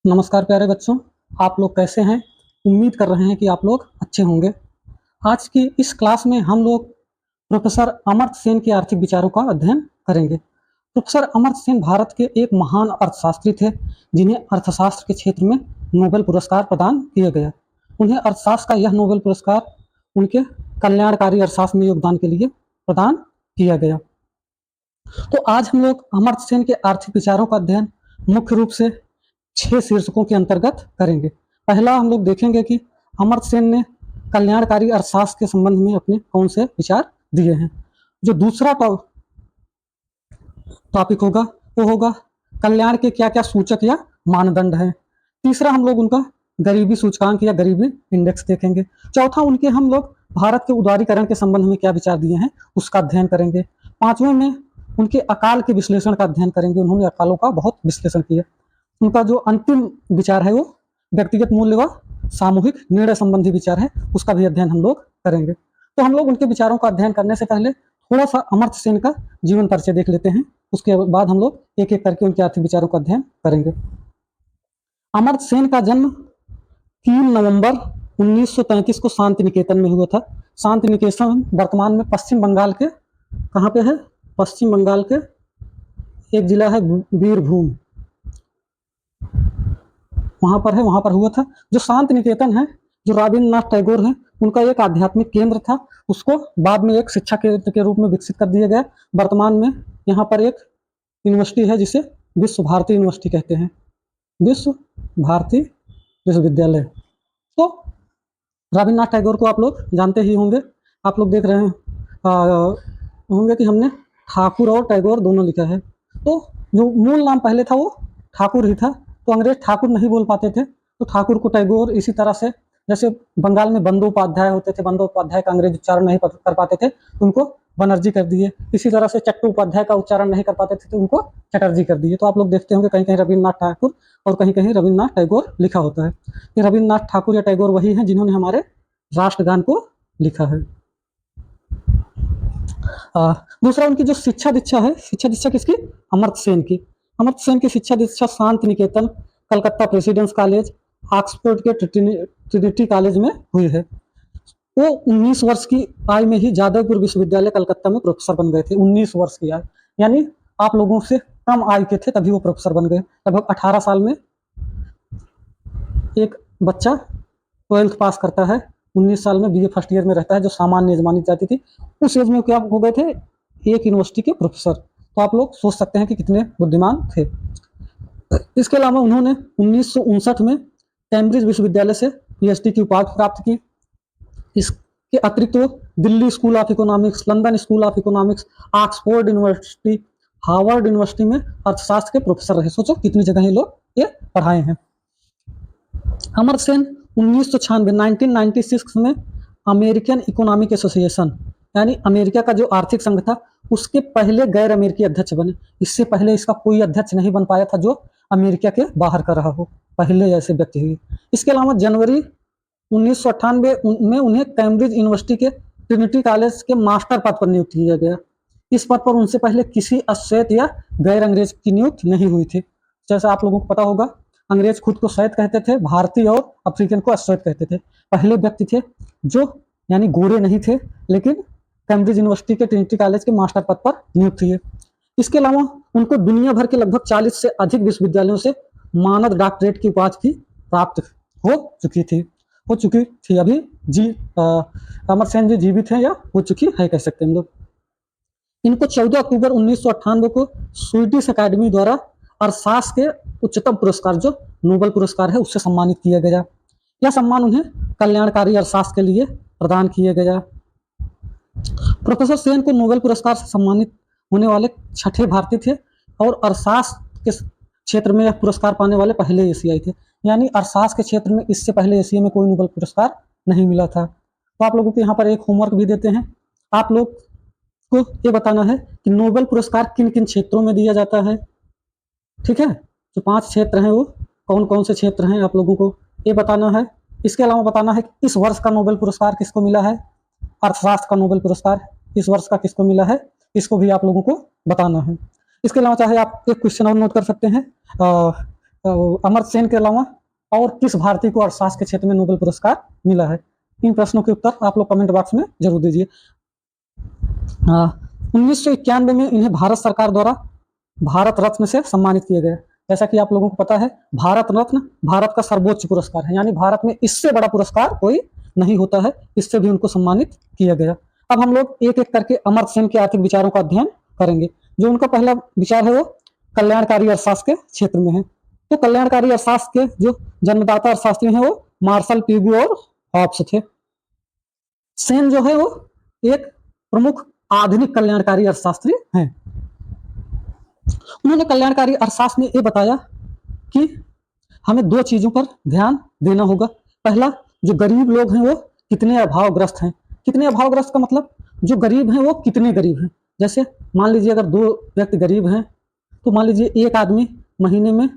नमस्कार प्यारे बच्चों, आप लोग कैसे हैं? उम्मीद कर रहे हैं कि आप लोग अच्छे होंगे। आज की इस क्लास में हम लोग प्रोफेसर अमर्त्य सेन के आर्थिक विचारों का अध्ययन करेंगे। प्रोफेसर अमर्त्य सेन भारत के एक महान अर्थशास्त्री थे, जिन्हें अर्थशास्त्र के क्षेत्र में नोबेल पुरस्कार प्रदान किया गया। उन्हें अर्थशास्त्र का यह नोबेल पुरस्कार उनके कल्याणकारी अर्थशास्त्र में योगदान के लिए प्रदान किया गया। तो आज हम लोग अमर्त्य सेन के आर्थिक विचारों का अध्ययन मुख्य रूप से 6 शीर्षकों के अंतर्गत करेंगे। पहला हम लोग देखेंगे कि अमर्त्य सेन ने कल्याणकारी अर्थशास्त्र के संबंध में अपने कौन से विचार दिए हैं। जो दूसरा टॉपिक होगा वो होगा कल्याण के क्या क्या सूचक या मानदंड हैं। तीसरा हम लोग उनका गरीबी सूचकांक या गरीबी इंडेक्स देखेंगे। चौथा उनके हम लोग भारत के उदारीकरण के संबंध में क्या विचार दिए हैं उसका अध्ययन करेंगे। पांचवें में उनके अकाल के विश्लेषण का अध्ययन करेंगे। उन्होंने अकालों का बहुत विश्लेषण किया। उनका जो अंतिम विचार है वो व्यक्तिगत मूल्य व सामूहिक निर्णय संबंधी विचार है, उसका भी अध्ययन हम लोग करेंगे। तो हम लोग उनके विचारों का अध्ययन करने से पहले थोड़ा सा अमर्त्य सेन का जीवन परिचय देख लेते हैं। उसके बाद हम लोग एक एक करके उनके आर्थिक विचारों का अध्ययन करेंगे। अमर्त्य सेन का जन्म 3 नवंबर 1933 को शांति निकेतन में हुआ था। शांति निकेतन वर्तमान में पश्चिम बंगाल के कहाँ पे है? पश्चिम बंगाल के एक जिला है बीरभूम, वहां पर है, वहां पर हुआ था। जो शांति निकेतन है, जो रविन्द्रनाथ टैगोर है, उनका एक आध्यात्मिक केंद्र था। उसको बाद में एक शिक्षा केंद्र के रूप में विकसित कर दिया गया। वर्तमान में यहाँ पर एक यूनिवर्सिटी है जिसे विश्व भारती यूनिवर्सिटी कहते हैं, विश्व भारती विश्वविद्यालय। तो रविन्द्रनाथ टैगोर को आप लोग जानते ही होंगे। आप लोग देख रहे हैं होंगे कि हमने ठाकुर और टैगोर दोनों लिखा है। तो जो मूल नाम पहले था वो ठाकुर ही था, तो अंग्रेज ठाकुर नहीं बोल पाते थे, तो ठाकुर को टैगोर। इसी तरह से जैसे बंगाल में बंदोपाध्याय होते थे, बंदोपाध्याय का अंग्रेज उच्चारण नहीं कर पाते थे तो उनको बनर्जी कर दिए। इसी तरह से चट्टोपाध्याय का उच्चारण नहीं कर पाते थे तो उनको चटर्जी कर दिए। तो आप लोग देखते होंगे कहीं कहीं रविन्द्रनाथ ठाकुर और कहीं कहीं रविन्द्रनाथ टैगोर लिखा होता है। ये रविन्द्रनाथ ठाकुर या टैगोर वही हैं जिन्होंने हमारे राष्ट्रगान को लिखा है। दूसरा उनकी जो शिक्षा दीक्षा है, शिक्षा दीक्षा किसकी? अमर्त्य सेन की। अमर्त्य सेन की शिक्षा दीक्षा Shanti Niketan, Calcutta precedence college, Oxford के ट्रिनिटी कॉलेज में हुई है। वो 19 वर्ष की आयु में ही जादवपुर विश्वविद्यालय कलकत्ता में प्रोफेसर बन गए थे। 19 वर्ष की आयु, यानी आप लोगों से कम आयु के थे तभी वो प्रोफेसर बन गए। लगभग 18 साल में एक बच्चा 12th पास करता है, 19 साल में बीए फर्स्ट ईयर में रहता है, जो सामान्य एज मानी जाती थी। उस एज में क्या हो गए थे? एक यूनिवर्सिटी के प्रोफेसर। तो आप लोग सोच सकते हैं कि कितने बुद्धिमान थे। इसके अलावा उन्होंने 1959 में कैम्ब्रिज विश्वविद्यालय से पीएचडी की उपाधि प्राप्त की। इसके अतिरिक्त वो Delhi school of economics, London school of economics, Oxford university, Harvard university में अर्थशास्त्र के प्रोफेसर रहे। सोचो कितनी जगह ये लोग ये पढ़ाए हैं। अमर्त्य सेन 1996 में अमेरिकन इकोनॉमिक एसोसिएशन यानी अमेरिका का जो आर्थिक संघ था उसके पहले गैर अमेरिकी अध्यक्ष बने। इससे पहले इसका कोई अध्यक्ष नहीं बन पाया था जो अमेरिका के बाहर का रहा हो, पहले ऐसे व्यक्ति हुए। इसके अलावा जनवरी 1998 में उन्हें कैम्ब्रिज यूनिवर्सिटी के ट्रिनिटी कॉलेज के मास्टर पद पर नियुक्त किया गया। इस पद पर उनसे पहले किसी अश्वेत या गैर अंग्रेज की नियुक्ति नहीं हुई थी। जैसा आप लोगों को पता होगा, अंग्रेज खुद को श्वेत कहते थे, भारतीय और अफ्रीकन को अश्वेत कहते थे। पहले व्यक्ति थे जो यानी गोरे नहीं थे, लेकिन कैम्ब्रिज यूनिवर्सिटी के ट्रिनिटी कॉलेज के मास्टर पद पर नियुक्त हुए। इसके अलावा उनको दुनिया भर के लगभग 40 से अधिक विश्वविद्यालयों से मानद डॉक्टरेट की उपाधि प्राप्त हो चुकी थी। अभी अमर्त्य सेन जी जीवित हैं या हो चुकी है कह सकते हैं हम लोग। इनको 14 अक्टूबर 1998 को स्वीडिश अकादमी द्वारा अर्थशास्त्र के उच्चतम पुरस्कार जो नोबेल पुरस्कार है उससे सम्मानित किया गया। यह सम्मान उन्हें कल्याणकारी अर्थशास्त्र के लिए प्रदान किया गया। प्रोफेसर सेन को नोबेल पुरस्कार से सम्मानित होने वाले 6ठे भारतीय थे और अर्थशास्त्र के क्षेत्र में यह पुरस्कार पाने वाले पहले एशियाई थे। यानी अर्थशास्त्र के क्षेत्र में इससे पहले एशिया में कोई नोबेल पुरस्कार नहीं मिला था। तो आप लोगों को यहाँ पर एक होमवर्क भी देते हैं। आप लोग को ये बताना है कि नोबेल पुरस्कार किन किन क्षेत्रों में दिया जाता है। ठीक है, जो 5 क्षेत्र हैं वो कौन कौन से क्षेत्र हैं आप लोगों को ये बताना है। इसके अलावा बताना है कि इस वर्ष का नोबेल पुरस्कार किसको मिला है। अर्थशास्त्र का नोबेल पुरस्कार इस वर्ष का किसको मिला है, इसको भी आप लोगों को बताना है। इसके अलावा चाहे आप एक क्वेश्चन और नोट कर सकते हैं अमर्त्य सेन के अलावा और किस भारतीय को अर्थशास्त्र के क्षेत्र में नोबेल पुरस्कार मिला है? इन प्रश्नों के उत्तर आप लोग कमेंट बॉक्स में जरूर दीजिए। 1991 में इन्हें भारत सरकार द्वारा भारत रत्न से सम्मानित किया गया। जैसा कि आप लोगों को पता है, भारत रत्न भारत का सर्वोच्च पुरस्कार है, यानी भारत में इससे बड़ा पुरस्कार कोई नहीं होता है। इससे भी उनको सम्मानित किया गया। अब हम लोग एक एक करके अमर्त्य सेन के आर्थिक विचारों का अध्ययन करेंगे। जो उनका पहला विचार है वो कल्याणकारी अर्थशास्त्र के क्षेत्र में है। तो कल्याणकारी अर्थशास्त्र के जो जन्मदाता अर्थशास्त्री हैं वो मार्शल पीगू और हॉब्स थे। सेन जो है वो एक प्रमुख आधुनिक कल्याणकारी अर्थशास्त्री हैं। उन्होंने कल्याणकारी अर्थशास्त्र में ये बताया कि हमें दो चीजों पर ध्यान देना होगा। पहला, जो गरीब लोग हैं वो कितने अभावग्रस्त हैं। कितने अभावग्रस्त का मतलब जो गरीब हैं वो कितने गरीब हैं। जैसे मान लीजिए अगर दो व्यक्ति गरीब हैं तो मान लीजिए एक आदमी महीने में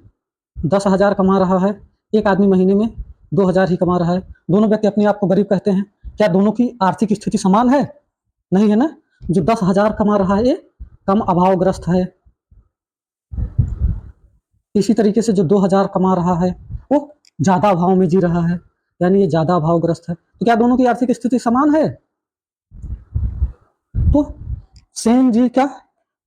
10,000 कमा रहा है, एक आदमी महीने में 2,000 ही कमा रहा है। दोनों व्यक्ति अपने आप को गरीब कहते हैं। क्या दोनों की आर्थिक स्थिति समान है? नहीं है ना। जो 10,000 कमा रहा है ये कम अभावग्रस्त है। इसी तरीके से जो 2,000 कमा रहा है वो ज्यादा अभाव में जी रहा है, यानी ये ज्यादा अभावग्रस्त है। तो क्या दोनों की आर्थिक स्थिति समान है? तो सेन जी का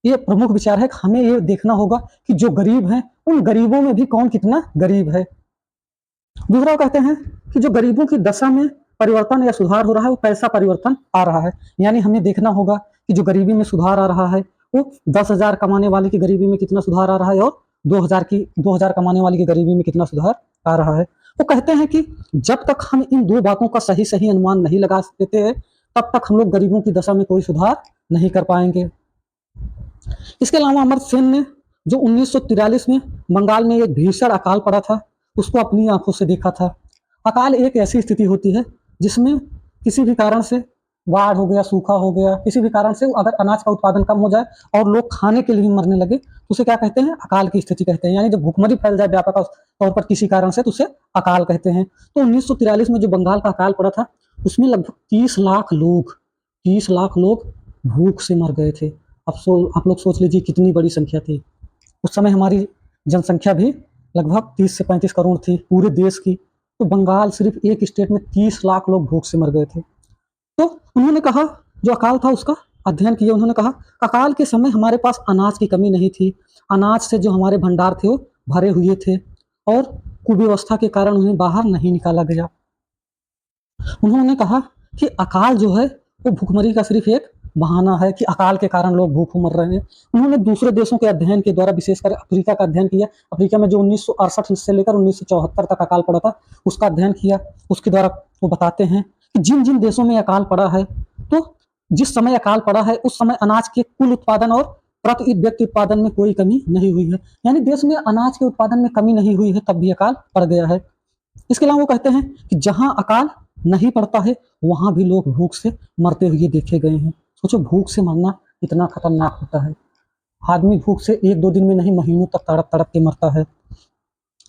ये प्रमुख विचार है कि हमें ये देखना होगा कि जो गरीब हैं उन गरीबों में भी कौन कितना गरीब है। दूसरा कहते हैं कि जो गरीबों की दशा में परिवर्तन या सुधार हो रहा है वो कैसा परिवर्तन आ रहा है। यानी हमें देखना होगा कि जो गरीबी में सुधार आ रहा है वो 10,000 कमाने वाले की गरीबी में कितना सुधार आ रहा है और 2,000 कमाने वाले की गरीबी में कितना सुधार आ रहा है। वो कहते हैं कि जब तक हम इन दो बातों का सही सही अनुमान नहीं लगा देते हैं तब तक हम लोग गरीबों की दशा में कोई सुधार नहीं कर पाएंगे। इसके अलावा अमर्त्य सेन ने जो 1943 में बंगाल में एक भीषण अकाल पड़ा था उसको अपनी आंखों से देखा था। अकाल एक ऐसी स्थिति होती है जिसमें किसी भी कारण से बाढ़ हो गया, सूखा हो गया, किसी भी कारण से अगर अनाज का उत्पादन कम हो जाए और लोग खाने के लिए मरने लगे तो उसे क्या कहते हैं? अकाल की स्थिति कहते हैं। यानी जब भूखमरी फैल जाए व्यापक तौर पर किसी कारण से तो उसे अकाल कहते हैं। तो 1943 में जो बंगाल का अकाल पड़ा था उसमें लगभग 30 लाख लोग भूख से मर गए थे। आप लोग सोच लीजिए कितनी बड़ी संख्या थी। उस समय हमारी जनसंख्या भी लगभग 30 से 35 करोड़ थी पूरे देश की। तो बंगाल सिर्फ एक स्टेट में 30 लाख लोग भूख से मर गए थे। तो उन्होंने कहा, जो अकाल था उसका अध्ययन किया। उन्होंने कहा अकाल के समय हमारे पास अनाज की कमी नहीं थी। अनाज से जो हमारे भंडार थे वो भरे हुए थे और कुव्यवस्था के कारण उन्हें बाहर नहीं निकाला गया। उन्होंने कहा कि अकाल जो है वो भूखमरी का सिर्फ एक बहाना है कि अकाल के कारण लोग भूख मर रहे हैं। उन्होंने दूसरे देशों के अध्ययन के द्वारा विशेषकर अफ्रीका का अध्ययन किया। अफ्रीका में जो 1968 से लेकर 1974 तक अकाल पड़ा था उसका अध्ययन किया। उसके द्वारा वो बताते हैं कि जिन जिन देशों में अकाल पड़ा है तो जिस समय अकाल पड़ा है उस समय अनाज के कुल उत्पादन और प्रति व्यक्ति उत्पादन में कोई कमी नहीं हुई है। यानी देश में अनाज के उत्पादन में कमी नहीं हुई है तब भी अकाल पड़ गया है। इसके अलावा वो कहते हैं कि जहां अकाल नहीं पड़ता है वहां भी लोग भूख से मरते हुए देखे गए हैं। सोचो, भूख से मरना इतना खतरनाक होता है। आदमी भूख से एक दो दिन में नहीं महीनों तक तड़प तड़प के मरता है।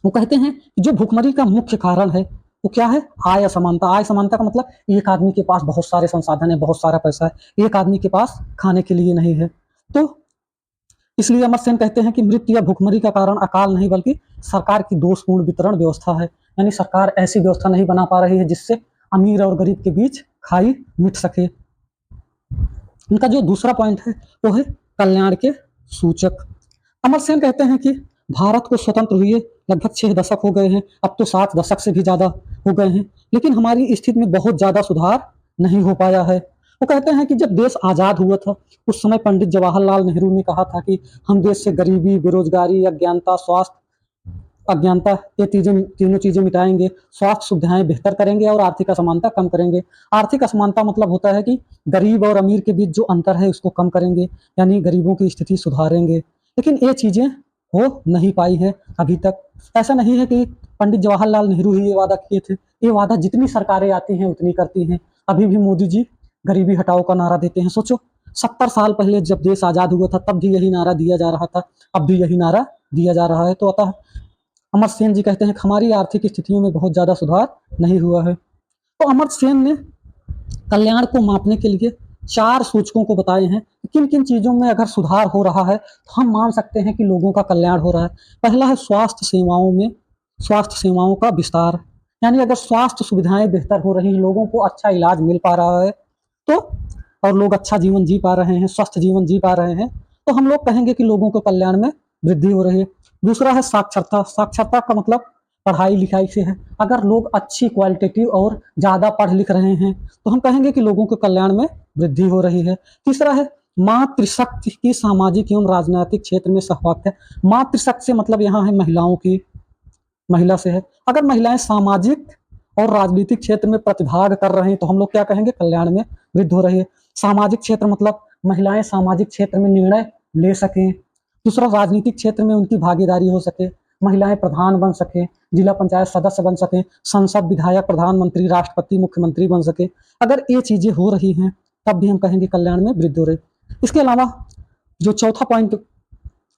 वो कहते हैं कि जो भूखमरी का मुख्य कारण है वो क्या है? आय असमानता। आय समानता का मतलब एक आदमी के पास बहुत सारे संसाधन है, बहुत सारा पैसा है, एक आदमी के पास खाने के लिए नहीं है। तो इसलिए अमर्त्य सेन कहते हैं कि मृत्यु या भूखमरी का कारण अकाल नहीं बल्कि सरकार की दोषपूर्ण वितरण व्यवस्था है। यानी सरकार ऐसी व्यवस्था नहीं बना पा रही है जिससे अमीर और गरीब के बीच खाई मिट सके। इनका जो दूसरा पॉइंट है वो है कल्याण के सूचक। अमर्त्य सेन कहते हैं कि भारत को स्वतंत्र हुए लगभग 6 दशक हो गए हैं, अब तो 7 दशक से भी ज्यादा हो गए हैं, लेकिन हमारी स्थिति में बहुत ज्यादा सुधार नहीं हो पाया है। वो कहते हैं कि जब देश आजाद हुआ था उस समय पंडित जवाहरलाल नेहरू ने कहा था कि हम देश से गरीबी, बेरोजगारी, अज्ञानता, स्वास्थ्य अज्ञानता ये तीनों चीजें मिटाएंगे, स्वास्थ्य सुविधाएं बेहतर करेंगे और आर्थिक असमानता कम करेंगे। आर्थिक असमानता मतलब होता है कि गरीब और अमीर के बीच जो अंतर है उसको कम करेंगे, यानी गरीबों की स्थिति सुधारेंगे। लेकिन ये चीजें हो नहीं पाई है अभी तक। ऐसा नहीं है कि पंडित जवाहरलाल नेहरू ही ये वादा किए थे, ये वादा जितनी सरकारें आती हैं उतनी करती हैं। अभी भी मोदी जी गरीबी हटाओ का नारा देते हैं। सोचो, 70 साल पहले जब देश आजाद हुआ था तब भी यही नारा दिया जा रहा था, अब भी यही नारा दिया जा रहा है। तो अतः अमर्त्य सेन जी कहते हैं कि हमारी आर्थिक स्थितियों में बहुत ज्यादा सुधार नहीं हुआ है। तो अमर्त्य सेन ने कल्याण को मापने के लिए 4 सूचकों को बताए हैं, किन किन चीज़ों में अगर सुधार हो रहा है तो हम मान सकते हैं कि लोगों का कल्याण हो रहा है। पहला है स्वास्थ्य सेवाओं का विस्तार, यानी अगर स्वास्थ्य सुविधाएं बेहतर हो रही हैं, लोगों को अच्छा इलाज मिल पा रहा है तो, और लोग अच्छा जीवन जी पा रहे हैं, स्वस्थ जीवन जी पा रहे हैं, तो हम लोग कहेंगे कि लोगों के कल्याण में वृद्धि हो रही है। दूसरा है साक्षरता। साक्षरता का मतलब पढ़ाई लिखाई से है। अगर लोग अच्छी क्वालिटेटिव और ज़्यादा पढ़ लिख रहे हैं तो हम कहेंगे कि लोगों के कल्याण में वृद्धि हो रही है। तीसरा है मातृशक्ति की सामाजिक एवं राजनीतिक क्षेत्र में सहभागिता। मातृशक्ति से मतलब यहाँ है महिला से है। अगर महिलाएं सामाजिक और राजनीतिक क्षेत्र में प्रतिभाग कर रहे हैं तो हम लोग क्या कहेंगे, कल्याण में वृद्धि हो रही है। सामाजिक क्षेत्र मतलब महिलाएं सामाजिक क्षेत्र में निर्णय ले सकें। दूसरा, राजनीतिक क्षेत्र में उनकी भागीदारी हो सके, महिलाएं प्रधान बन सकें, जिला पंचायत सदस्य बन सकें, संसद विधायक, प्रधानमंत्री, राष्ट्रपति, मुख्यमंत्री बन सके। अगर ये चीजें हो रही हैं तब भी हम कहेंगे कल्याण में वृद्धि हो रही है। इसके अलावा जो चौथा पॉइंट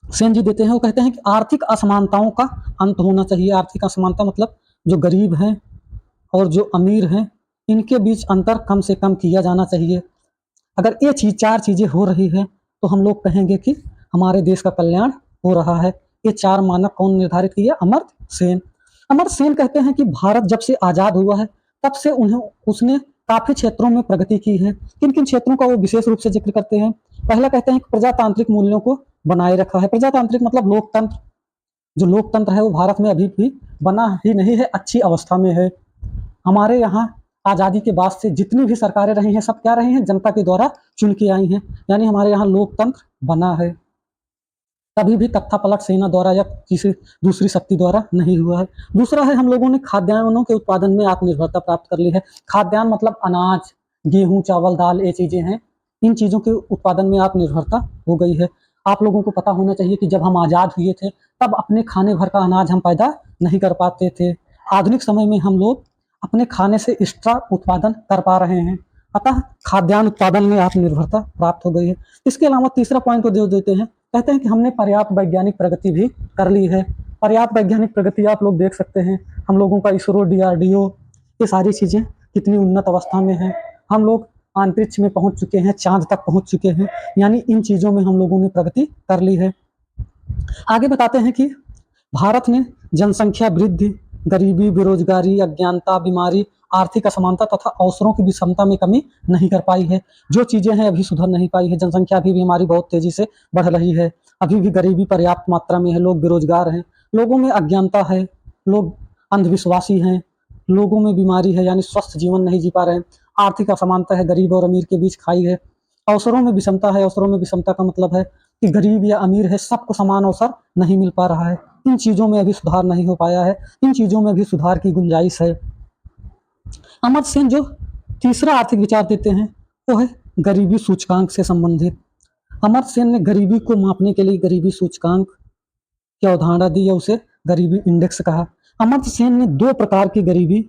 सेन जी देते हैं वो कहते हैं कि आर्थिक असमानताओं का अंत होना चाहिए। आर्थिक असमानता मतलब जो गरीब हैं और जो अमीर हैं इनके बीच अंतर कम से कम किया जाना चाहिए। अगर ये 4 चीजें हो रही है तो हम लोग कहेंगे कि हमारे देश का कल्याण हो रहा है। ये 4 मानक कौन निर्धारित किया? अमर्त्य सेन। अमर्त्य सेन कहते हैं कि भारत जब से आजाद हुआ है तब से उसने काफी क्षेत्रों में प्रगति की है। किन किन क्षेत्रों का वो विशेष रूप से जिक्र करते हैं? पहला कहते हैं कि प्रजातांत्रिक मूल्यों को बनाए रखा है। प्रजातांत्रिक मतलब लोकतंत्र। जो लोकतंत्र है वो भारत में अभी भी बना ही नहीं है, अच्छी अवस्था में है। हमारे यहाँ आज़ादी के बाद से जितनी भी सरकारें रही हैं सब क्या रही हैं? जनता के द्वारा चुन के आई हैं, यानी हमारे यहाँ लोकतंत्र बना है। कभी भी तख्तापलट सेना द्वारा या किसी दूसरी शक्ति द्वारा नहीं हुआ है। दूसरा है, हम लोगों ने खाद्यान्नों के उत्पादन में आत्मनिर्भरता प्राप्त कर ली है। खाद्यान्न मतलब अनाज, गेहूं, चावल, दाल, ये चीजें हैं। इन चीजों के उत्पादन में आत्मनिर्भरता हो गई है। आप लोगों को पता होना चाहिए कि जब हम आजाद हुए थे तब अपने खाने भर का अनाज हम पैदा नहीं कर पाते थे। आधुनिक समय में हम लोग अपने खाने से एक्स्ट्रा उत्पादन कर पा रहे हैं, अतः खाद्यान्न उत्पादन में आत्मनिर्भरता प्राप्त हो गई है। इसके अलावा तीसरा पॉइंट को जो देते हैं, कहते हैं कि हमने पर्याप्त वैज्ञानिक प्रगति भी कर ली है। पर्याप्त वैज्ञानिक प्रगति आप लोग देख सकते हैं, हम लोगों का इसरो, DRDO, ये सारी चीज़ें कितनी उन्नत अवस्था में है। हम लोग अंतरिक्ष में पहुंच चुके हैं, चांद तक पहुंच चुके हैं, यानी इन चीज़ों में हम लोगों ने प्रगति कर ली है। आगे बताते हैं कि भारत ने जनसंख्या वृद्धि, गरीबी, बेरोजगारी, अज्ञानता, बीमारी, आर्थिक असमानता तथा अवसरों की विषमता में कमी नहीं कर पाई है। जो चीजें हैं अभी सुधर नहीं पाई है। जनसंख्या अभी भी हमारी बहुत तेजी से बढ़ रही है। अभी भी गरीबी पर्याप्त मात्रा में है, लोग बेरोजगार हैं, लोगों में अज्ञानता है, लोग अंधविश्वासी हैं, लोगों में बीमारी है, यानी स्वस्थ जीवन नहीं जी पा रहे हैं। आर्थिक असमानता है, गरीब और अमीर के बीच खाई है। अवसरों में विषमता है। अवसरों में विषमता का मतलब है कि गरीब या अमीर है, सबको समान अवसर नहीं मिल पा रहा है। इन चीज़ों में अभी सुधार नहीं हो पाया है। इन चीज़ों में भी सुधार की गुंजाइश है। अमर्त्य सेन जो तीसरा आर्थिक विचार देते हैं वो है गरीबी सूचकांक से संबंधित। अमर्त्य सेन ने गरीबी को मापने के लिए गरीबी सूचकांक की अवधारणा दी या उसे गरीबी इंडेक्स कहा। अमर्त्य सेन ने 2 प्रकार की गरीबी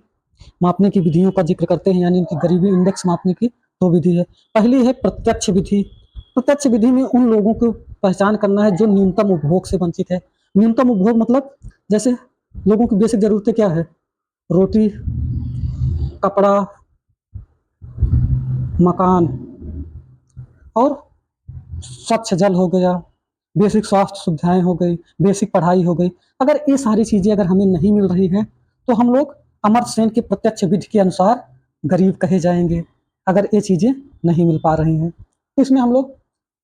मापने की विधियों का जिक्र करते हैं, यानी इनकी गरीबी इंडेक्स मापने की 2 विधि है। पहली है प्रत्यक्ष विधि। प्रत्यक्ष विधि में उन लोगों को पहचान करना है जो न्यूनतम उपभोग से वंचित है। न्यूनतम उपभोग मतलब जैसे लोगों की बेसिक जरूरतें क्या है? रोटी, कपड़ा, मकान और स्वच्छ जल हो गया, बेसिक स्वास्थ्य सुविधाएं हो गई, बेसिक पढ़ाई हो गई। अगर ये सारी चीज़ें अगर हमें नहीं मिल रही हैं तो हम लोग अमर्त्य सेन के प्रत्यक्ष विधि के अनुसार गरीब कहे जाएंगे, अगर ये चीज़ें नहीं मिल पा रही हैं। तो इसमें हम लोग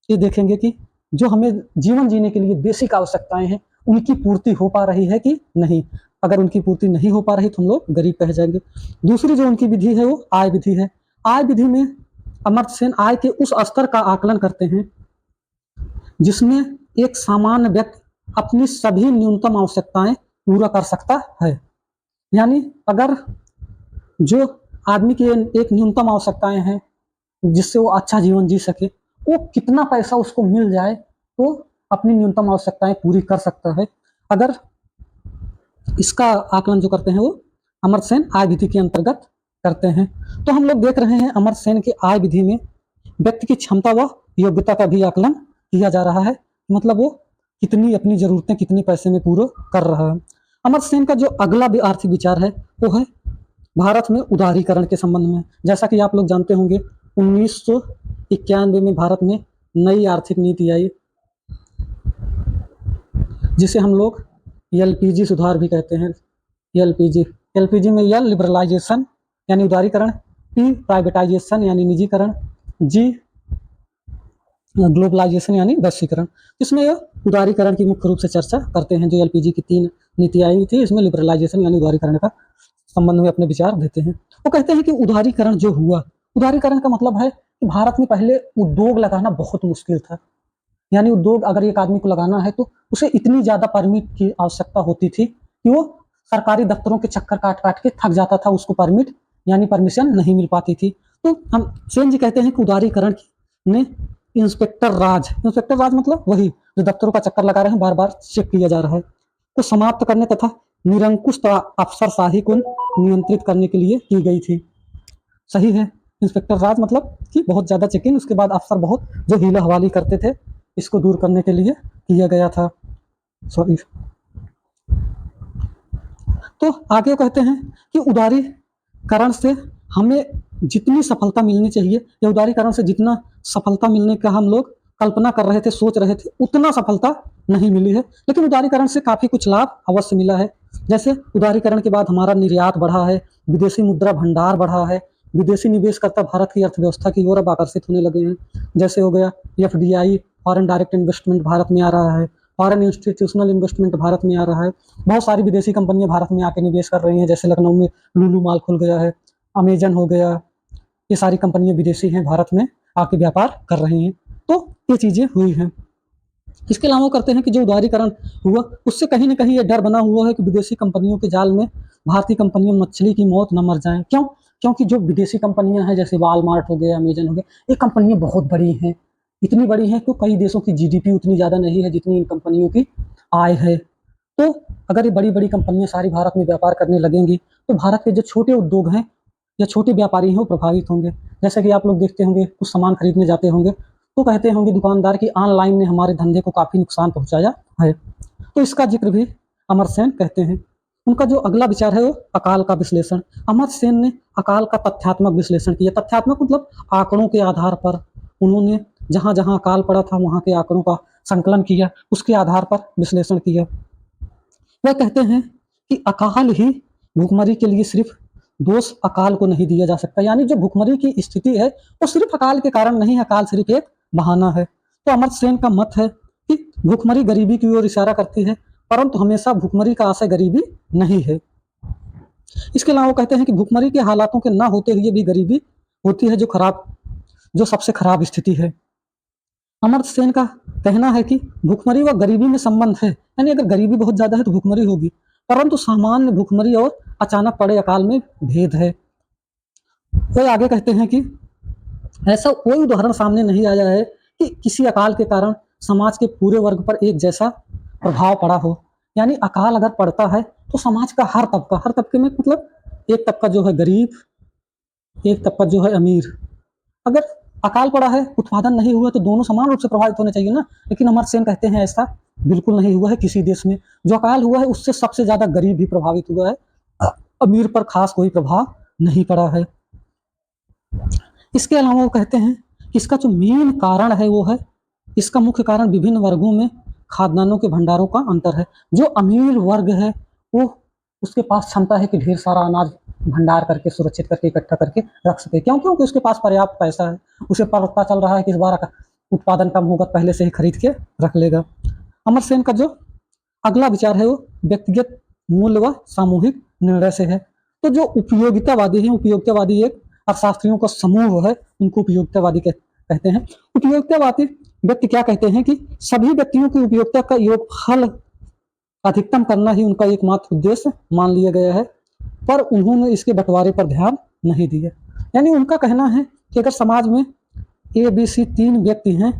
ये देखेंगे कि जो हमें जीवन जीने के लिए बेसिक आवश्यकताएं हैं उनकी पूर्ति हो पा रही है कि नहीं। अगर उनकी पूर्ति नहीं हो पा रही तो हम लोग गरीब कहे जाएंगे। दूसरी जो उनकी विधि है वो आय विधि है। आय विधि में अमर्त्य सेन आय के उस स्तर का आकलन करते हैं जिसमें एक सामान्य व्यक्ति अपनी सभी न्यूनतम आवश्यकताएं पूरा कर सकता है। यानी अगर जो आदमी की एक न्यूनतम आवश्यकताएं हैं जिससे वो अच्छा जीवन जी सके, वो कितना पैसा उसको मिल जाए तो अपनी न्यूनतम आवश्यकताएं पूरी कर सकता है। अगर इसका आकलन जो करते हैं वो अमर्त्य सेन आय विधि के अंतर्गत करते हैं। तो हम लोग देख रहे हैं अमर्त्य सेन की आय विधि में व्यक्ति की क्षमता व योग्यता का भी आकलन किया जा रहा है, मतलब वो कितनी अपनी जरूरतें कितनी पैसे में पूरा कर रहा है। अमर्त्य सेन का जो अगला भी आर्थिक विचार है वो है भारत में उदारीकरण के संबंध में। जैसा कि आप लोग जानते होंगे 1991 में भारत में नई आर्थिक नीति आई, जिसे हम लोग एलपीजी सुधार भी कहते हैं। एलपीजी में एल लिबरलाइजेशन यानी उदारीकरण, पी प्राइवेटाइजेशन यानी निजीकरण, जी ग्लोबलाइजेशन यानी वैश्वीकरण। इसमें उदारीकरण की मुख्य रूप से चर्चा करते हैं। जो एलपीजी की 3 नीति आई थी, इसमें लिबरलाइजेशन यानी उदारीकरण का संबंध में अपने विचार देते हैं। वो कहते हैं कि उदारीकरण जो हुआ, उदारीकरण का मतलब है कि भारत में पहले उद्योग लगाना बहुत मुश्किल था। यानी उद्योग अगर एक आदमी को लगाना है तो उसे इतनी ज़्यादा परमिट की आवश्यकता होती थी कि वो सरकारी दफ्तरों के चक्कर काट काट के थक जाता था, उसको परमिट यानी परमिशन नहीं मिल पाती थी। तो हम सेन जी कहते हैं कि उदारीकरण ने इंस्पेक्टर राज मतलब वही जो दफ्तरों का चक्कर लगा रहे हैं, बार बार चेक किया जा रहा है, को समाप्त करने तथा निरंकुश अफसरशाही को नियंत्रित करने के लिए की गई थी। सही है। इंस्पेक्टर राज मतलब कि बहुत ज़्यादा चेकिंग, उसके बाद अफसर बहुत जो हीला हवाली करते थे, इसको दूर करने के लिए किया गया था। सॉरी। तो आगे कहते हैं कि उदारीकरण से हमें जितनी सफलता मिलनी चाहिए या उदारीकरण से जितना सफलता मिलने का हम लोग कल्पना कर रहे थे, सोच रहे थे, उतना सफलता नहीं मिली है। लेकिन उदारीकरण से काफ़ी कुछ लाभ अवश्य मिला है। जैसे उदारीकरण के बाद हमारा निर्यात बढ़ा है, विदेशी मुद्रा भंडार बढ़ा है, विदेशी निवेशकर्ता भारत की अर्थव्यवस्था की ओर अब आकर्षित होने लगे हैं। जैसे हो गया FDI, foreign direct investment Bharat में आ रहा है, फॉरेन इंस्टीट्यूशनल इन्वेस्टमेंट भारत में आ रहा है। बहुत सारी विदेशी कंपनियां भारत में आके निवेश कर रही हैं। जैसे लखनऊ में लुलु मॉल खुल गया है, अमेजन हो गया, ये सारी कंपनियां विदेशी हैं, भारत में आके व्यापार कर रही हैं। तो ये चीज़ें हुई हैं। इसके अलावा करते हैं कि जो उदारीकरण हुआ उससे कहीं ना कहीं ये डर बना हुआ है कि विदेशी कंपनियों के जाल में भारतीय कंपनियां मछली की मौत न मर जाएं। क्यों? क्योंकि जो विदेशी कंपनियां हैं, जैसे वालमार्ट हो गया, अमेजन हो गया, ये कंपनियां बहुत बड़ी हैं। इतनी बड़ी हैं कि कई देशों की जीडीपी उतनी ज़्यादा नहीं है जितनी इन कंपनियों की आय है। तो अगर ये बड़ी बड़ी कंपनियां सारी भारत में व्यापार करने लगेंगी तो भारत के जो छोटे उद्योग हैं या छोटे व्यापारी हैं वो प्रभावित होंगे। जैसे कि आप लोग देखते होंगे, कुछ सामान खरीदने जाते होंगे तो कहते होंगे दुकानदार कि ऑनलाइन ने हमारे धंधे को काफ़ी नुकसान पहुंचाया है। तो इसका जिक्र भी अमर्त्य सेन कहते हैं। उनका जो अगला विचार है वो अकाल का विश्लेषण। अमर्त्य सेन ने अकाल का तथ्यात्मक विश्लेषण किया। तथ्यात्मक मतलब आंकड़ों के आधार पर उन्होंने जहाँ जहाँ अकाल पड़ा था वहाँ के आंकड़ों का संकलन किया, उसके आधार पर विश्लेषण किया। वह कहते हैं कि अकाल ही भुखमरी के लिए सिर्फ दोष अकाल को नहीं दिया जा सकता। यानी जो भुखमरी की स्थिति है वो सिर्फ अकाल के कारण नहीं, अकाल सिर्फ एक बहाना है। तो अमर्त्य सेन का मत है कि भुखमरी गरीबी की ओर इशारा करती है, परंतु हमेशा भुखमरी का आशय गरीबी नहीं है। इसके अलावा कहते हैं कि भुखमरी के हालातों के ना होते हुए भी गरीबी होती है, जो सबसे खराब स्थिति है। अमर्त्य सेन का कहना है कि भुखमरी व गरीबी में संबंध है। यानी अगर गरीबी बहुत ज्यादा है तो भुखमरी होगी, परंतु सामान्य भुखमरी और अचानक पड़े अकाल में भेद है। वह आगे कहते हैं कि ऐसा कोई उदाहरण सामने नहीं आया है कि किसी अकाल के कारण समाज के पूरे वर्ग पर एक जैसा प्रभाव पड़ा हो। यानी अकाल अगर पड़ता है तो समाज का हर तबके में, मतलब एक तबका जो है गरीब, एक तबका जो है अमीर, अगर अकाल पड़ा है, उत्पादन नहीं हुआ, तो दोनों समान रूप से प्रभावित होने चाहिए ना। लेकिन अमर्त्य सेन कहते हैं ऐसा बिल्कुल नहीं हुआ है किसी देश में। जो अकाल हुआ है उससे सबसे ज्यादा गरीब भी प्रभावित हुआ है, अमीर पर खास कोई प्रभाव नहीं पड़ा है। इसके अलावा वो कहते हैं कि इसका जो मेन कारण है वो है, इसका मुख्य कारण विभिन्न वर्गों में खाद्यान्नों के भंडारों का अंतर है। जो अमीर वर्ग है वो उसके पास क्षमता है कि ढेर सारा अनाज भंडार करके, सुरक्षित करके, इकट्ठा करके रख सके। क्यों? क्योंकि उसके पास पर्याप्त पैसा है। उसे पता चल रहा है कि इस बार उत्पादन कम होगा, पहले से ही खरीद के रख लेगा। अमर्त्य सेन का जो अगला विचार है वो व्यक्तिगत मूल्य व सामूहिक निर्णय से है। तो जो उपयोगितावादी है, उपयोगितावादी एक अर्थशास्त्रियों का समूह है, उनको उपयोगितावादी कहते हैं। उपयोगितावादी व्यक्ति क्या कहते हैं कि सभी व्यक्तियों की उपयोगिता का योगफल अधिकतम करना ही उनका एकमात्र उद्देश्य मान लिया गया है, पर उन्होंने इसके बंटवारे पर ध्यान नहीं दिया। यानी उनका कहना है कि अगर समाज में ABC 3 व्यक्ति हैं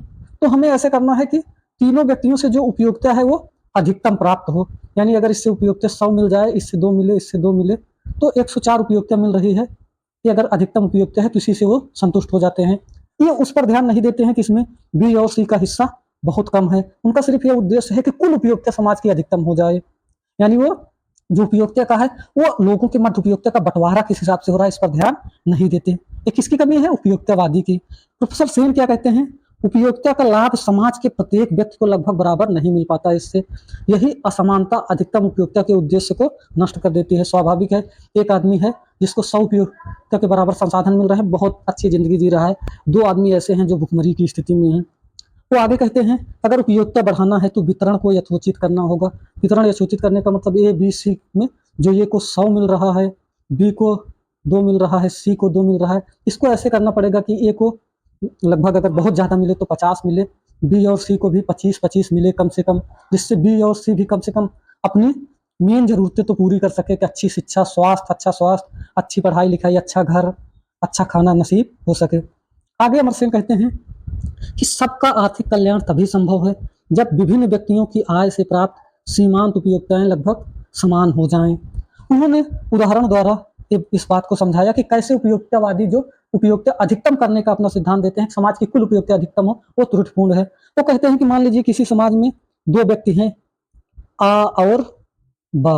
तो हमें ऐसे करना है कि तीनों व्यक्तियों से जो उपयोगिता है वो अधिकतम प्राप्त हो। यानी अगर इससे उपयोगिता 100 मिल जाए, इससे 2 मिले, इससे 2 मिले, तो 104 उपयोगिता मिल रही है, कि अगर अधिकतम उपयोगिता है तो इसी से वो संतुष्ट हो जाते हैं। ये उस पर ध्यान नहीं देते हैं कि इसमें B और C का हिस्सा बहुत कम है। उनका सिर्फ ये उद्देश्य है कि कुल उपयोगिता समाज की अधिकतम हो जाए। यानी वो जो उपयोगिता है वो लोगों के मध्य उपयोगिता का बंटवारा किस हिसाब से हो रहा है इस पर ध्यान नहीं देते। ये किसकी कमी है? उपयोगितावादी की। प्रोफेसर सेन क्या कहते हैं? उपयोगिता का लाभ समाज के प्रत्येक व्यक्ति को लगभग बराबर नहीं मिल पाता इससे। यही असमानता अधिकतम उपयोगिता के उद्देश्य को नष्ट कर देती है। स्वाभाविक है, एक आदमी है जिसको 100 उपयोगिता के बराबर संसाधन मिल रहे हैं, बहुत अच्छी जिंदगी जी रहा है। 2 आदमी ऐसे हैं जो भुखमरी की स्थिति में हैं। वो आगे कहते हैं अगर उपयोगिता बढ़ाना है तो वितरण को यथोचित करना होगा। वितरण यथोचित करने का मतलब ए बी सी में जो ए को 100 मिल रहा है, बी को 2 मिल रहा है, सी को 2 मिल रहा है, इसको ऐसे करना पड़ेगा कि ए को लगभग अगर बहुत ज़्यादा मिले तो 50 मिले, बी और सी को भी 25-25 मिले कम से कम, जिससे बी और सी भी कम से कम अपनी मेन ज़रूरतें तो पूरी कर सके कि अच्छी शिक्षा, अच्छा स्वास्थ्य, अच्छी पढ़ाई लिखाई, अच्छा घर, अच्छा खाना नसीब हो सके। आगे अमर सेन कहते हैं कि सबका आर्थिक कल्याण तभी संभव है जब विभिन्न व्यक्तियों की आय से प्राप्त सीमांत उपयोगिताएं लगभग समान हो जाएं। उन्होंने उदाहरण द्वारा इस बात को समझाया कि कैसे उपयोगितावादी जो उपयोगिता अधिकतम करने का अपना सिद्धांत देते हैं, समाज की कुल उपयोगिता अधिकतम हो, वो त्रुटिपूर्ण है। वो कहते हैं कि मान लीजिए किसी समाज में 2 व्यक्ति हैं, आ और बा।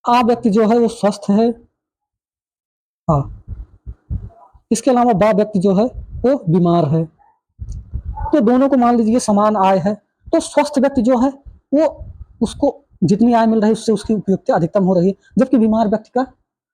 आ व्यक्ति जो है वो स्वस्थ है, इसके अलावा बा व्यक्ति जो है वो बीमार है। तो दोनों को मान लीजिए समान आय है, तो स्वस्थ व्यक्ति जो है वो उसको जितनी आय मिल रही है उससे उसकी उपयोगिता अधिकतम हो रही है, जबकि बीमार व्यक्ति का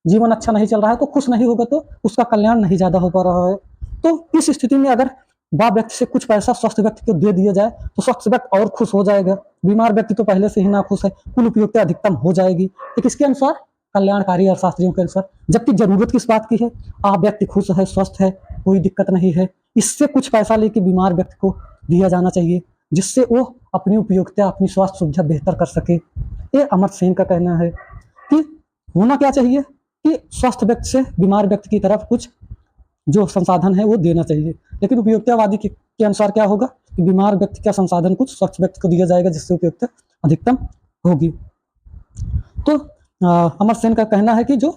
जीवन अच्छा नहीं चल रहा है तो खुश नहीं होगा तो उसका कल्याण नहीं ज़्यादा हो पा रहा है। तो इस स्थिति में अगर बा व्यक्ति से कुछ पैसा स्वस्थ व्यक्ति को दे दिया जाए तो स्वस्थ व्यक्ति और खुश हो जाएगा, बीमार व्यक्ति तो पहले से ही ना खुश है, कुल उपयोगिता अधिकतम हो जाएगी। तो किसके अनुसार? कल्याणकारी अर्थशास्त्रियों के अनुसार। जबकि जरूरत किस बात की है? आप व्यक्ति खुश है, स्वस्थ है, कोई दिक्कत नहीं है, इससे कुछ पैसा लेके बीमार व्यक्ति को दिया जाना चाहिए जिससे वो अपनी उपयोगिता, अपनी स्वास्थ्य सुविधा बेहतर कर सके। ये अमर्त्य सेन का कहना है कि होना क्या चाहिए कि स्वस्थ व्यक्ति से बीमार व्यक्ति की तरफ कुछ जो संसाधन है वो देना चाहिए, लेकिन उपयोगितावादी के अनुसार क्या होगा कि बीमार व्यक्ति का संसाधन कुछ स्वस्थ व्यक्ति को दिया जाएगा जिससे उपयोगिता अधिकतम होगी। तो अमर्त्य सेन का कहना है कि जो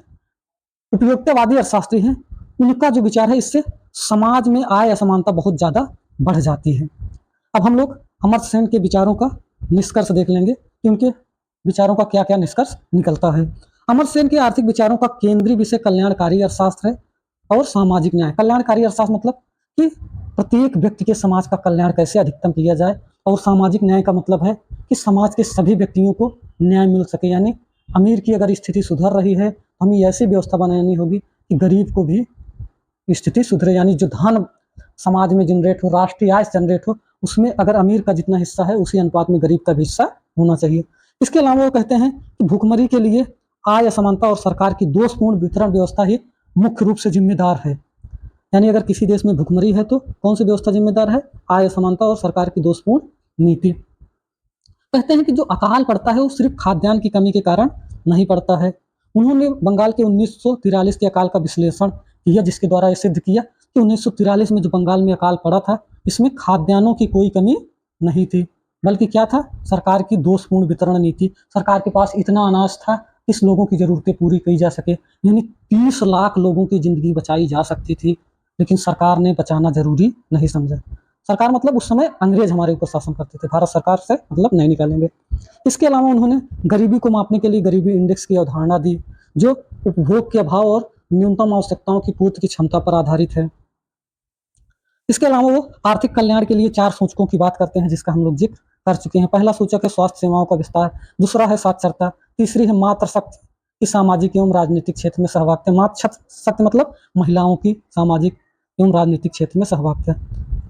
उपयोगितावादी अर्थशास्त्री हैं उनका जो विचार है इससे समाज में आय असमानता बहुत ज़्यादा बढ़ जाती है। अब हम लोग अमर्त्य सेन के विचारों का निष्कर्ष देख लेंगे कि उनके विचारों का क्या क्या निष्कर्ष निकलता है। अमर्त्य सेन के आर्थिक विचारों का केंद्रीय विषय कल्याणकारी अर्थशास्त्र है और सामाजिक न्याय। कल्याणकारी अर्थशास्त्र मतलब कि प्रत्येक व्यक्ति के समाज का कल्याण कैसे अधिकतम किया जाए, और सामाजिक न्याय का मतलब है कि समाज के सभी व्यक्तियों को न्याय मिल सके, यानी अमीर की अगर स्थिति सुधर रही है तो हमें ऐसी व्यवस्था बनानी होगी कि गरीब को भी स्थिति सुधरे, यानी जो धन समाज में जनरेट हो, राष्ट्रीय आय जनरेट हो, उसमें अगर अमीर का जितना हिस्सा है उसी अनुपात में गरीब का भी हिस्सा होना चाहिए। इसके अलावा वो कहते हैं कि भुखमरी के लिए आय असमानता और सरकार की दोषपूर्ण वितरण व्यवस्था ही मुख्य रूप से जिम्मेदार है। यानी अगर किसी देश में भुखमरी है तो कौन सी व्यवस्था जिम्मेदार है? आय असमानता और सरकार की दोषपूर्ण नीति। कहते हैं कि जो अकाल पड़ता है वो सिर्फ खाद्यान्न की कमी के कारण नहीं पड़ता है। उन्होंने बंगाल के 1943 के अकाल का विश्लेषण किया, जिसके द्वारा ये सिद्ध किया कि 1943 में जो बंगाल में अकाल पड़ा था इसमें खाद्यान्नों की कोई कमी नहीं थी, बल्कि क्या था? सरकार की दोषपूर्ण वितरण नीति। सरकार के पास इतना अनाज था किस लोगों की जरूरतें पूरी की जा सके, यानी 30 लाख लोगों की जिंदगी बचाई जा सकती थी, लेकिन सरकार ने बचाना जरूरी नहीं समझा। सरकार मतलब उस समय अंग्रेज हमारे ऊपर शासन करते थे, भारत सरकार से मतलब नहीं निकालेंगे। इसके अलावा उन्होंने गरीबी को मापने के लिए गरीबी इंडेक्स की अवधारणा दी, जो उपभोग के अभाव और न्यूनतम आवश्यकताओं की पूर्ति की क्षमता पर आधारित है। इसके अलावा वो आर्थिक कल्याण के लिए 4 सूचकों की बात करते हैं जिसका हम लोग जिक्र कर चुके हैं। पहला सूचक है स्वास्थ्य सेवाओं का विस्तार, दूसरा है साक्षरता, तीसरी है मातृशक्ति की सामाजिक एवं राजनीतिक क्षेत्र में सहभागिता। मातृशक्ति मतलब महिलाओं की सामाजिक एवं राजनीतिक क्षेत्र में सहभागिता।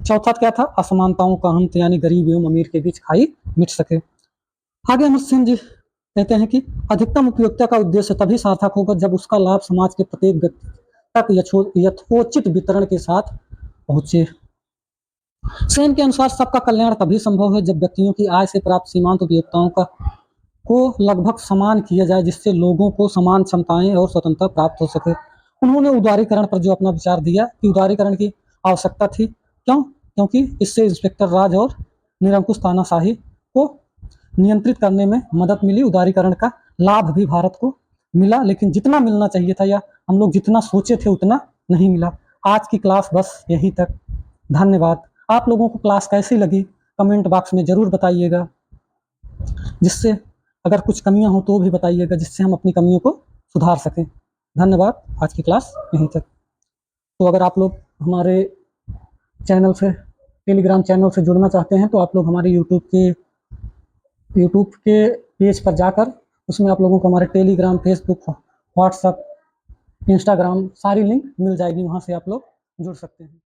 चौथा क्या था? असमानताओं का अंत, यानी गरीब एवं अमीर के बीच खाई मिट सके। आगे अमर्त्य सेन जी कहते हैं कि अधिकतम उपयोगिता का उद्देश्य तभी सार्थक होगा जब उसका लाभ समाज के प्रत्येक व्यक्ति तक यथोचित वितरण के साथ पहुंचे। सेन के अनुसार सबका कल्याण तभी संभव है जब व्यक्तियों की आय से प्राप्त सीमांत उपयोगिताओं को लगभग समान किया जाए, जिससे लोगों को समान क्षमताएं और स्वतंत्रता प्राप्त हो सके। उन्होंने उदारीकरण पर जो अपना विचार दिया कि उदारीकरण की आवश्यकता थी। क्यों? क्योंकि इससे इंस्पेक्टर राज और निरंकुश तानाशाही को नियंत्रित करने में मदद मिली। उदारीकरण का लाभ भी भारत को मिला, लेकिन जितना मिलना चाहिए था या हम लोग जितना सोचे थे उतना नहीं मिला। आज की क्लास बस यहीं तक। धन्यवाद। आप लोगों को क्लास कैसी लगी कमेंट बॉक्स में ज़रूर बताइएगा, जिससे अगर कुछ कमियाँ हो तो भी बताइएगा, जिससे हम अपनी कमियों को सुधार सकें। धन्यवाद। आज की क्लास यहीं तक। तो अगर आप लोग हमारे चैनल से, टेलीग्राम चैनल से जुड़ना चाहते हैं, तो आप लोग हमारे यूट्यूब के पेज पर जाकर उसमें आप लोगों को हमारे टेलीग्राम, फेसबुक, व्हाट्सएप, इंस्टाग्राम सारी लिंक मिल जाएगी, वहाँ से आप लोग जुड़ सकते हैं।